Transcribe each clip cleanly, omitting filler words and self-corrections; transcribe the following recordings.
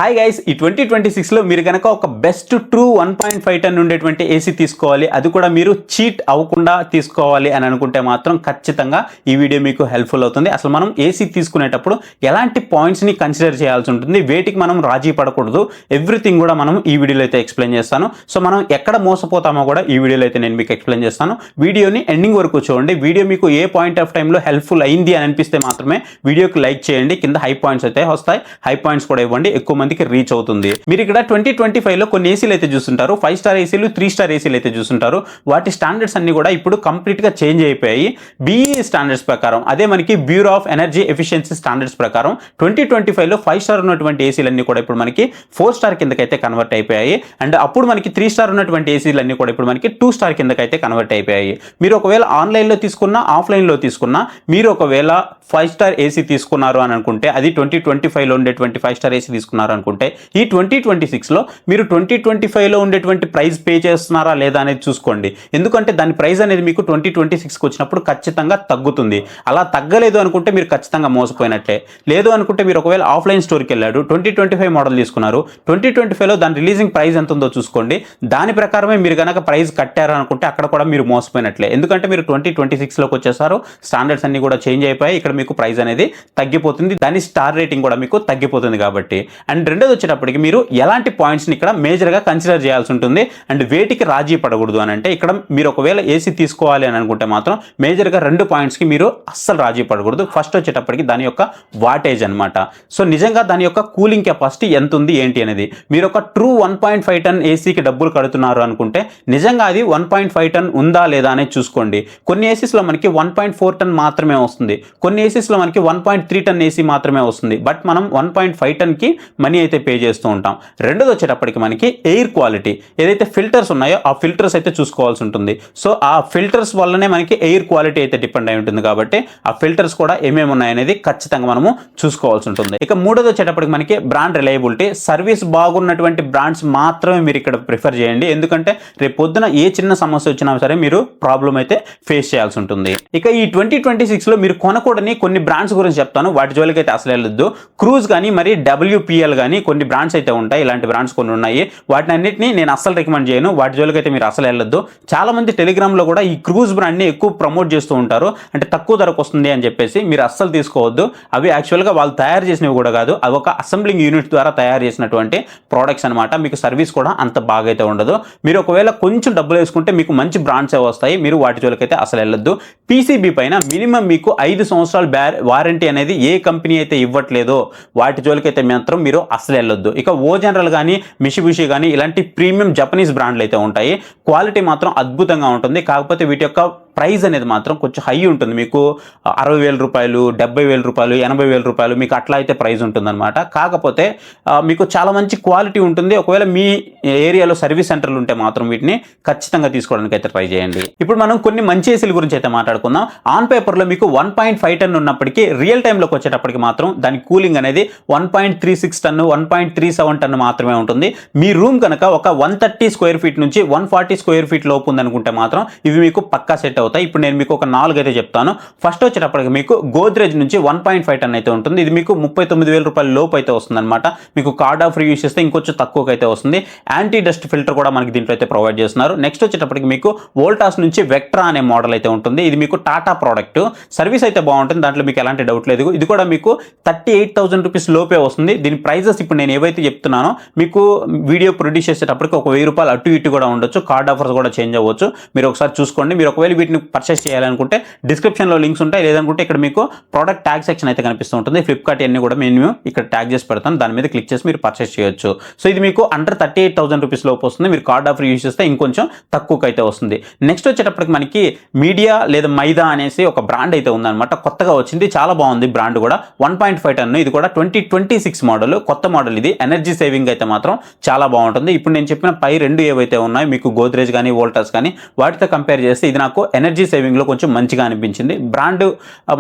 Hi guys, ఈ 2026లో మీరు కనుక ఒక బెస్ట్ ట్రూ 1.5 టన్ ఉండేటువంటి ఏసీ తీసుకోవాలి, అది కూడా మీరు చీట్ అవ్వకుండా తీసుకోవాలి అని అనుకుంటే మాత్రం ఖచ్చితంగా ఈ వీడియో మీకు హెల్ప్ఫుల్ అవుతుంది. అసలు మనం ఏసీ తీసుకునేటప్పుడు ఎలాంటి పాయింట్స్ని కన్సిడర్ చేయాల్సి ఉంటుంది, వేటికి మనం రాజీ పడకూడదు, ఎవ్రీథింగ్ కూడా మనం ఈ వీడియోలో అయితే ఎక్స్ప్లెయిన్ చేస్తాను. సో మనం ఎక్కడ మోసపోతామో కూడా ఈ వీడియోలో అయితే నేను మీకు ఎక్స్ప్లెయిన్ చేస్తాను. వీడియోని ఎండింగ్ వరకు చూడండి. వీడియో మీకు ఏ పాయింట్ ఆఫ్ టైంలో హెల్ప్ఫుల్ అయింది అని అనిపిస్తే మాత్రమే వీడియోకి లైక్ చేయండి. కింద హై పాయింట్స్ అయితే వస్తాయి, హై పాయింట్స్ కూడా ఇవ్వండి, ఎక్కువ మందికి రీచ్ అవుతుంది. మీరు ఇక్కడ 2025లో కొన్ని ఏసీలు అయితే చూస్తుంటారు, 5 స్టార్ ఏసీలు, 3 స్టార్ ఏసీలు అయితే చూస్తుంటారు. వాటి స్టాండర్డ్స్ అన్ని కూడా ఇప్పుడు కంప్లీట్ గా చేంజ్ అయిపోయాయి. BEE స్టాండర్డ్స్ ప్రకారం, అదే మనకి bureau of energy efficiency standards ప్రకారం 2025లో 5 స్టార్ ఉన్నటువంటి ఏసీలన్నీ కూడా ఇప్పుడు మనకి 4 స్టార్ కిందకైతే కన్వర్ట్ అయిపోయాయి. అండ్ అప్పుడు మనకి 3 స్టార్ ఉన్నటువంటి ఏసీలన్నీ కూడా ఇప్పుడు మనకి 2 స్టార్ కిందకైతే కన్వర్ట్ అయిపోయాయి. మీరు ఒకవేళ ఆన్లైన్లో తీసుకున్నా, ఆఫ్లైన్లో తీసుకున్నా, మీరు ఒకవేళ 5 స్టార్ ఏసీ తీసుకున్నారు అని అనుకుంటే, అది 2025లో ఉండేటువంటి 5 స్టార్ ఏసీ తీసుకున్నారు అనుకుంటే, ఈ 2026లో మీరు 2025లో ఉండేటువంటి ప్రైస్ పే చేస్తున్నారా లేదా అనేది చూసుకోండి. ఎందుకంటే దాని ప్రైస్ అనేది మీకు 2026కి వచ్చినప్పుడు ఖచ్చితంగా తగ్గుతుంది. అలా తగ్గలేదు అనుకుంటే మీరు ఖచ్చితంగా మోసపోయినట్లే. లేదు అనుకుంటే మీరు ఒకవేళ ఆఫ్లైన్ స్టోర్కి వెళ్ళాడు, 2025 మోడల్ తీసుకున్నారు, 2025లో దాని రిలీజింగ్ ప్రైస్ ఎంత ఉందో చూసుకోండి. దాని ప్రకారమే మీరు కనుక ప్రైస్ కట్టారు అనుకుంటే అక్కడ కూడా మీరు మోసపోయినట్లే. ఎందుకంటే మీరు 2026లోకి వచ్చేసారు, స్టాండర్డ్స్ అన్ని కూడా చేంజ్ అయిపోయాయి, ఇక్కడ మీకు ప్రైస్ అనేది తగ్గిపోతుంది, దాని స్టార్ రేటింగ్ కూడా మీకు తగ్గిపోతుంది కాబట్టి. అండ్ రెండోది వచ్చేటప్పటికి మీరు ఎలాంటి పాయింట్స్ని ఇక్కడ మేజర్గా కన్సిడర్ చేయాల్సి ఉంటుంది అండ్ వేటికి రాజీ పడకూడదు అని అంటే, ఇక్కడ మీరు ఒకవేళ ఏసీ తీసుకోవాలి అని అనుకుంటే మాత్రం మేజర్గా 2 పాయింట్స్కి మీరు అస్సలు రాజీ పడకూడదు. ఫస్ట్ వచ్చేటప్పటికి దాని యొక్క వాటేజ్ అనమాట. సో నిజంగా దాని యొక్క కూలింగ్ కెపాసిటీ ఎంత ఉంది ఏంటి అనేది, మీరు ఒక ట్రూ 1.5 టన్ ఏసీకి డబ్బులు కడుతున్నారు అనుకుంటే నిజంగా అది 1.5 టన్ ఉందా లేదా అనేది చూసుకోండి. కొన్ని ఏసీస్లో మనకి 1.4 టన్ మాత్రమే వస్తుంది, కొన్ని ఏసీస్లో మనకి 1.3 టన్ ఏసీ మాత్రమే వస్తుంది. బట్ మనం 1.5 టన్కి మనీ అయితే పే చేస్తూ ఉంటాం. రెండోది వచ్చేటప్పటికి మనకి ఎయిర్ క్వాలిటీ, ఏదైతే ఫిల్టర్స్ ఉన్నాయో ఆ ఫిల్టర్స్ అయితే చూసుకోవాల్సి ఉంటుంది. సో ఆ ఫిల్టర్స్ వల్లనే మనకి ఎయిర్ క్వాలిటీ అయితే డిపెండ్ అయి ఉంటుంది కాబట్టి ఆ ఫిల్టర్స్ కూడా ఏమేమి ఉన్నాయనేది ఖచ్చితంగా మనము చూసుకోవాల్సి ఉంటుంది. ఇక మూడోది వచ్చేటప్పటికి మనకి బ్రాండ్ రిలయబిలిటీ, సర్వీస్ బాగున్నటువంటి బ్రాండ్స్ మాత్రమే మీరు ఇక్కడ ప్రిఫర్ చేయండి. ఎందుకంటే రేపు పొద్దున ఏ చిన్న సమస్య వచ్చినా సరే మీరు ప్రాబ్లం అయితే ఫేస్ చేయాల్సి ఉంటుంది. ఇక ఈ 2026లో మీరు కొనకూడని కొన్ని బ్రాండ్స్ గురించి చెప్తాను, వాటి జోలికి అయితే అసలు వెళ్ళొద్దు. క్రూజ్ కానీ మరి WPL కానీ కొన్ని బ్రాండ్స్ అయితే ఉంటాయి, ఇలాంటి బ్రాండ్స్ కొన్ని ఉన్నాయి. వాటిని అన్నింటినీ నేను అస్సలు రికమెండ్ చేయను, వాటి జోలికి అయితే మీరు అసలు వెళ్ళొద్దు. చాలా మంది టెలిగ్రామ్లో కూడా ఈ క్రూజ్ బ్రాండ్ని ఎక్కువ ప్రమోట్ చేస్తూ ఉంటారు, అంటే తక్కువ ధరకు వస్తుంది అని చెప్పేసి. మీరు అస్సలు తీసుకోవద్దు. అవి యాక్చువల్గా వాళ్ళు తయారు చేసినవి కూడా కాదు, అవి ఒక అసెంబ్లింగ్ యూనిట్ ద్వారా తయారు చేసినటువంటి ప్రోడక్ట్స్ అనమాట. మీకు సర్వీస్ కూడా అంత బాగా అయితే ఉండదు. మీరు ఒకవేళ కొంచెం డబ్బులు వేసుకుంటే మీకు మంచి బ్రాండ్సే వస్తాయి, మీరు వాటి జోలికి అయితే అసలు వెళ్ళొద్దు. PCB పైన మినిమం మీకు 5 సంవత్సరాల వారంటీ అనేది ఏ కంపెనీ అయితే ఇవ్వట్లేదో వాటి జోలికి అయితే మాత్రం మీరు అసలు వెళ్ళొద్దు. ఇక ఓ జనరల్ కానీ, మిషిబుషి కానీ ఇలాంటి ప్రీమియం జపనీస్ బ్రాండ్లు అయితే ఉంటాయి, క్వాలిటీ మాత్రం అద్భుతంగా ఉంటుంది. కాకపోతే వీటి యొక్క ప్రైస్ అనేది మాత్రం కొంచెం హై ఉంటుంది. మీకు 60,000 రూపాయలు, 70,000 రూపాయలు, 80,000 రూపాయలు మీకు అట్లా అయితే ప్రైస్ ఉంటుందన్నమాట. కాకపోతే మీకు చాలా మంచి క్వాలిటీ ఉంటుంది. ఒకవేళ మీ ఏరియాలో సర్వీస్ సెంటర్లు ఉంటే మాత్రం వీటిని ఖచ్చితంగా తీసుకోవడానికి అయితే ట్రై చేయండి. ఇప్పుడు మనం కొన్ని మంచి ఏసీల గురించి అయితే మాట్లాడుకుందాం. ఆన్ పేపర్లో మీకు 1.5 టన్ ఉన్నప్పటికీ రియల్ టైంలోకి వచ్చేటప్పటికి మాత్రం దాని కూలింగ్ అనేది 1.36 టన్ను, 1.37 టన్ను మాత్రమే ఉంటుంది. మీ రూమ్ కనుక ఒక 130 స్క్వేర్ ఫీట్ నుంచి 140 స్క్వేర్ ఫీట్ లోపు ఉందనుకుంటే మాత్రం ఇవి మీకు పక్కా సెట్ అవుతాయి. ఇప్పుడు నేను మీకు ఒక 4 అయితే చెప్తాను. ఫస్ట్ వచ్చేటప్పటికి మీకు గోద్రేజ్ నుంచి 1.5 టన్ అయితే ఉంటుంది. ఇది మీకు 39,000 రూపాయల లోపు అయితే వస్తుంది అనమాట. మీకు కార్డ్ ఆఫ్ రివ్యూస్ ఇస్తే ఇంకొంచెం తక్కువకి అయితే వస్తుంది. యాంటీ డస్ట్ ఫిల్టర్ కూడా మనకి దీంట్లో అయితే ప్రొవైడ్ చేస్తున్నారు. నెక్స్ట్ వచ్చేటప్పటికి మీకు వోల్టాస్ నుంచి వెక్ట్రా అనే మోడల్ అయితే ఉంటుంది. ఇది మీకు టాటా ప్రోడక్ట్, సర్వీస్ అయితే బాగుంటుంది, దాంట్లో మీకు ఎలాంటి డౌట్ లేదు. ఇది కూడా మీకు 38,000 రూపీస్ లోపే వస్తుంది. దీని ప్రైజెస్ ఇప్పుడు నేను ఏవైతే చెప్తున్నానో మీకు వీడియో ప్రొడ్యూస్ చేసేటప్పటికి ఒక 1000 రూపాయలు అటు ఇటు కూడా ఉండొచ్చు, కార్డ్ ఆఫర్స్ కూడా చేంజ్ అవ్వచ్చు. మీరు ఒకసారి చూసుకోండి. మీరు ఒకవేళ వీటిని పర్చేస్ చేయాలనుకుంటే డిస్క్రిప్షన్లో లింక్స్ ఉంటాయి, లేదనుకుంటే ఇక్కడ మీకు ప్రోడక్ట్ ట్యాగ్ సెక్షన్ అయితే కనిపిస్తూ ఉంటుంది. ఫ్లిప్కార్ట్ అన్ని కూడా నేను ఇక్కడ ట్యాగ్ చేసి పెడతాను, దాని మీద క్లిక్ చేసి మీరు పర్చేస్ చేయొచ్చు. సో ఇది మీకు అండర్ 38,000 రూపీస్ లోపు వస్తుంది. మీరు కార్డ్ ఆఫర్ యూస్ చేస్తే ఇంకొంచెం తక్కువకి అయితే వస్తుంది. నెక్స్ట్ వచ్చేటప్పటికి మనకి మీడియా లేదా మైదా అనేసి ఒక బ్రాండ్ అయితే ఉందన్నమాట, కొత్తగా వచ్చింది, చాలా బాగుంది బ్రాండ్ కూడా. 1.5 టన్ను, ఇది కూడా 2026 మోడల్, కొత్త మోడల్. ఇది ఎనర్జీ సేవింగ్ అయితే మాత్రం చాలా బాగుంటుంది. ఇప్పుడు నేను చెప్పిన పై 2 ఏవైతే ఉన్నాయో మీకు గోద్రేజ్ కానీ వోల్టాస్ కానీ వాటితో కంపేర్ చేస్తే ఇది నాకు ఎనర్జీ సేవింగ్లో కొంచెం మంచిగా అనిపించింది. బ్రాండ్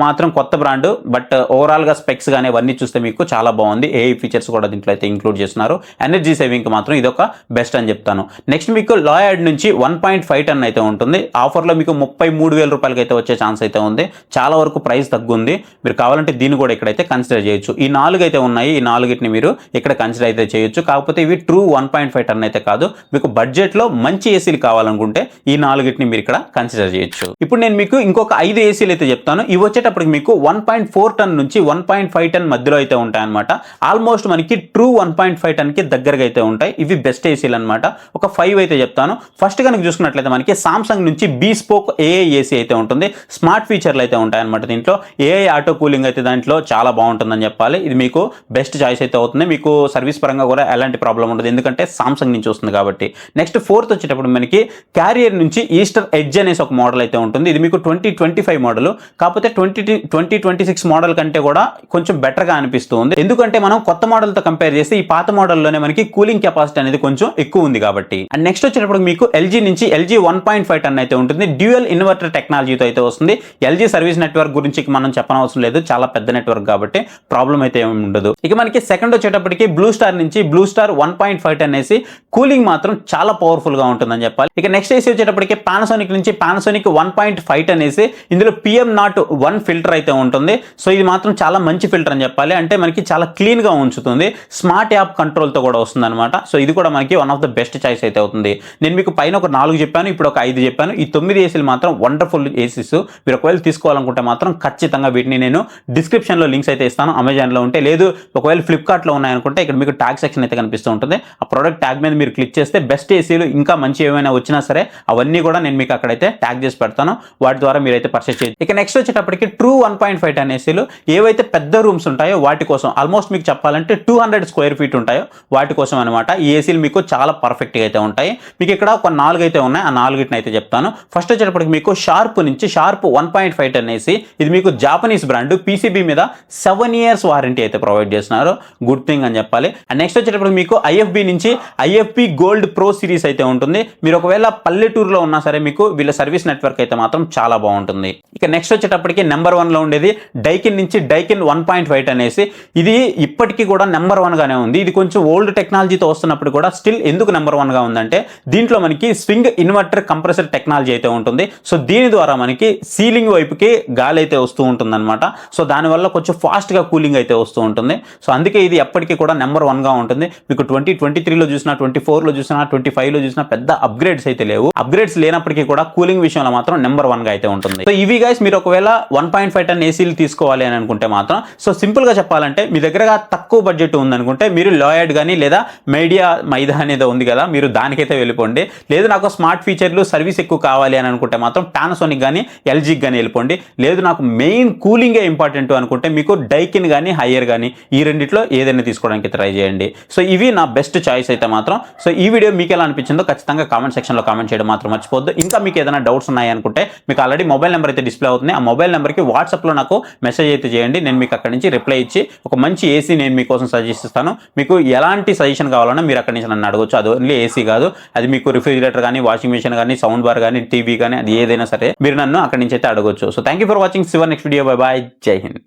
మాత్రం కొత్త బ్రాండ్, బట్ ఓవరాల్గా స్పెక్స్ కానీ అవన్నీ చూస్తే మీకు చాలా బాగుంది. ఏఐ ఫీచర్స్ కూడా దీంట్లో అయితే ఇంక్లూడ్ చేస్తున్నారు. ఎనర్జీ సేవింగ్కి మాత్రం ఇదొక బెస్ట్ అని చెప్తాను. నెక్స్ట్ మీకు లాయడ్ నుంచి 1.5 టన్ అయితే ఉంటుంది. ఆఫర్లో మీకు 33,000 రూపాయలకి అయితే వచ్చే ఛాన్స్ అయితే ఉంది. చాలా వరకు ప్రైస్ తగ్గుంది. మీరు కావాలంటే దీన్ని కూడా ఇక్కడైతే కన్సిడర్ చేయొచ్చు. ఈ 4 అయితే ఉన్నాయి. ఈ 4ని మీరు ఇక్కడ కన్సిడర్ అయితే చేయొచ్చు. కాకపోతే ఇవి ట్రూ 1.5 టన్ అయితే కాదు. మీకు బడ్జెట్లో మంచి ఏసీలు కావాలనుకుంటే ఈ 4ని మీరు ఇక్కడ కన్సిడర్ చేయొచ్చు. ఇప్పుడు నేను మీకు ఇంకొక 5 ఏసీలు అయితే చెప్తాను. ఇవి వచ్చేటప్పటికి మీకు 1.4 టన్ నుంచి 1.5 టన్ మధ్యలో అయితే ఉంటాయి అనమాట. ఆల్మోస్ట్ మనకి ట్రూ 1.5 టన్కి దగ్గరగా అయితే ఉంటాయి. ఇవి బెస్ట్ ఏసీలు అనమాట. ఒక 5 అయితే చెప్తాను. ఫస్ట్ కనుక చూసుకున్నట్లయితే మనకి సామ్సంగ్ నుంచి బీస్పోక్ ఏఐ ఏసీ అయితే ఉంటుంది. స్మార్ట్ ఫీచర్లు అయితే ఉంటాయి అనమాట. దీంట్లో ఏఐ ఆటో కూలింగ్ అయితే దాంట్లో చాలా బాగుంటుందని చెప్పాలి. ఇది మీకు బెస్ట్ చాయిస్ అయితే అవుతుంది. మీకు సర్వీస్ పరంగా కూడా ఎలాంటి ప్రాబ్లం ఉండదు, ఎందుకంటే సామ్సంగ్ నుంచి వస్తుంది కాబట్టి. నెక్స్ట్ 4th వచ్చేటప్పుడు మనకి క్యారియర్ నుంచి ఈస్టర్ ఎడ్జ్ అనేసి ఒక మోడల్ అయితే ఉంటుంది. ఇది మీకు 2025 మోడల్. కాకపోతే 2026 మోడల్ కంటే కూడా కొంచెం బెటర్గా అనిపిస్తుంది. ఎందుకంటే మనం కొత్త మోడల్తో కంపేర్ చేస్తే ఈ పాత మోడల్లోనే మనకి కూలింగ్ కెపాసిటీ అనేది కొంచెం ఎక్కువ ఉంది కాబట్టి. అండ్ నెక్స్ట్ వచ్చేటప్పుడు మీకు ఎల్జీ నుంచి ఎల్జీ 1.5 టన్ అయితే ఉంటుంది. డ్యూయల్ ఇన్వర్టర్ టెక్నాలజీతో అయితే వస్తుంది. ఎల్జీ సర్వీస్ నెట్వర్క్ గురించి మనం చెప్పనవసరం లేదు, చాలా పెద్ద నెట్వర్క్ కాబట్టి ప్రాబ్లం అయితే ఏమి ఉండదు. ఇక మనకి సెకండ్ వచ్చేటప్పటికి బ్లూ స్టార్ నుంచి బ్లూ స్టార్ 1.5 టన్ అనేసి కూలింగ్ మాత్రం చాలా పవర్ఫుల్ గా ఉంటుందని చెప్పాలి. ఇక నెక్స్ట్ ఏసీ వచ్చేటప్పటికి పానాసోనిక్ నుంచి పానాసోనిక్ 1.5 టన్ అనేసి ఇందులో PM01 ఫిల్టర్ అయితే ఉంటుంది. సో ఇది మాత్రం చాలా మంచి ఫిల్టర్ అని చెప్పాలి. అంటే మనకి చాలా క్లీన్ గా ఉంచుతుంది. స్మార్ట్ యాప్ కంట్రోల్ తో కూడా వస్తుంది అనమాట. సో ఇది కూడా మనకి one of the best choice అయితే అవుతుంది. నేను మీకు పైన ఒక 4 చెప్పాను, ఇప్పుడు ఒక 5 చెప్పాను. ఈ 9 ఏసీలు మాత్రం వండర్ఫుల్ ఏసీస్. మీరు ఒకవేళ తీసుకోవాలనుకుంటే మాత్రం ఖచ్చితంగా వీటిని నేను డిస్క్రిప్షన్లో లింక్స్ అయితే ఇస్తాను. అమెజాన్లో ఉంటే, లేదు ఒకవేళ ఫ్లిప్కార్ట్లో ఉన్నాయనుకుంటే ఇక్కడ మీకు ట్యాగ్ సెక్షన్ అయితే కనిపిస్తూ ఉంటుంది. ఆ ప్రోడక్ట్ ట్యాగ్ మీద మీరు క్లిక్ చేస్తే బెస్ట్ ఏసీలు ఇంకా మంచి ఏమైనా వచ్చినా సరే అవన్నీ కూడా నేను మీకు అక్కడైతే ట్యాగ్ చేసి పెడతాను. వాటి ద్వారా మీరైతే పర్చేస్ చేయొచ్చు. ఇక నెక్స్ట్ వచ్చేటప్పటికి ట్రూ 1.5 టన్ ఏసీలు ఏవైతే పెద్ద రూమ్స్ ఉంటాయో వాటి కోసం, ఆల్మోస్ట్ మీకు చెప్పాలంటే 200 స్క్వేర్ ఫీట్ ఉంటాయో వాటి కోసం అనమాట. ఈ ఏసీలు మీకు చాలా పర్ఫెక్ట్గా అయితే ఉంటాయి. మీకు ఇక్కడ ఒక 4 అయితే ఉన్నాయి. ఆ 4ని అయితే చెప్తాను. ఫస్ట్ వచ్చేటప్పటికి మీకు షార్ప్ నుంచి షార్ప్ 1.5 టన్ ఏసీ. ఇది మీకు జాపనీస్ బ్రాండ్. పీసీబీ మీద 7 years వారంటీ అయితే ప్రొవైడ్ చేస్తున్నారు. గుడ్ థింగ్ అని చెప్పాలి. అండ్ నెక్స్ట్ వచ్చేటప్పుడు మీకు ఐఎఫ్బి నుంచి ఐఎఫ్బి గోల్డ్ ప్రో సిరీస్ అయితే ఉంటుంది. మీరు ఒకవేళ పల్లెటూరులో ఉన్నా సరే మీకు వీళ్ళ సర్వీస్ నెట్వర్క్ అయితే మాత్రం చాలా బాగుంటుంది. ఇక నెక్స్ట్ వచ్చేటప్పటికి నెంబర్ 1లో ఉండేది డైకిన్ నుంచి డైకిన్ 1.5 టన్ అనేసి. ఇది ఇప్పటికీ కూడా నెంబర్ 1 గానే ఉంది. ఇది కొంచెం ఓల్డ్ టెక్నాలజీతో వస్తున్నప్పుడు కూడా స్టిల్ ఎందుకు నెంబర్ 1 గా ఉందంటే దీంట్లో మనకి స్వింగ్ ఇన్వర్టర్ కంప్రెసర్ టెక్నాలజీ అయితే ఉంటుంది. సో దీని ద్వారా మనకి సీలింగ్ వైపుకి గాలి అయితే వస్తూ ఉంటుంది అనమాట. సో దానివల్ల కొంచెం ఫాస్ట్గా కూలింగ్ అయితే వస్తూ ఉంటుంది. సో అందుకే ఇది ఎప్పటికీ కూడా నెంబర్ 1 గా ఉంటుంది. మీకు 2023లో చూసినా, 24లో చూసినా, 25లో చూసినా పెద్ద అప్గ్రేడ్స్ అయితే లేవు. అప్గ్రేడ్స్ లేనప్పటికీ కూడా కూలింగ్ విషయంలో మాత్రం నెంబర్ 1 గా అయితే ఉంటుంది. సో ఇవి గైస్, మీరు ఒకవేళ 1.5 టన్ ఏసీలు తీసుకోవాలి అని అనుకుంటే మాత్రం, సో సింపుల్ గా చెప్పాలంటే మీ దగ్గరగా తక్కువ బడ్జెట్ ఉందనుకుంటే మీరు లాయడ్ కానీ లేదా మైదా అనేది ఉంది కదా, మీరు దానికైతే వెళ్ళిపోండి. లేదు నాకు స్మార్ట్ ఫీచర్లు సర్వీస్ ఎక్కువ కావాలి అని అనుకుంటే మాత్రం పానాసోనిక్ కానీ ఎల్జీకి కానీ వెళ్ళిపోండి. లేదు నాకు మెయిన్ కూలింగే ఇంపార్టెంట్ అనుకుంటే మీకు డైకిన్ కానీ హయ్యర్ కానీ ఈ రెండిట్లో ఏదైనా తీసుకోవడానికి ట్రై చేయండి. సో ఇవి నా బెస్ట్ చాయిస్ అయితే మాత్రం. సో ఈ వీడియో మీకు ఎలా అనిపించిందో ఖచ్చితంగా కామెంట్ సెక్షన్లో కామెంట్ చేయడం మాత్రం మర్చిపోద్దు. ఇంకా మీకు ఏదైనా డౌట్స్ ఉన్నాయి అనుకుంటే మీకు ఆల్రెడీ మొబైల్ నెంబర్ అయితే డిస్ప్లే అవుతుంది. ఆ మొబైల్ నెంబర్కి వాట్సాప్లో నాకు మెసేజ్ అయితే చేయండి. నేను మీకు అక్కడి నుంచి రిప్లై ఇచ్చి ఒక మంచి ఏసీ నేను మీకోసం సజెస్ట్ ఇస్తాను. మీకు ఎలాంటి సజెషన్ కావాలన్నా మీరు అక్కడి నుంచి నన్ను అడగొచ్చు. అది ఓన్లీ ఏసీ కాదు, అది మీకు రిఫ్రిజిరేటర్ కానీ, వాషింగ్ మిషన్ కానీ, సౌండ్ బార్ కానీ, టీవీ కానీ, అది ఏదైనా సరే మీరు నన్ను అక్కడి నుంచి అయితే అడగొచ్చు. So thank you for watching. Next video. Bye bye. జై హింద్.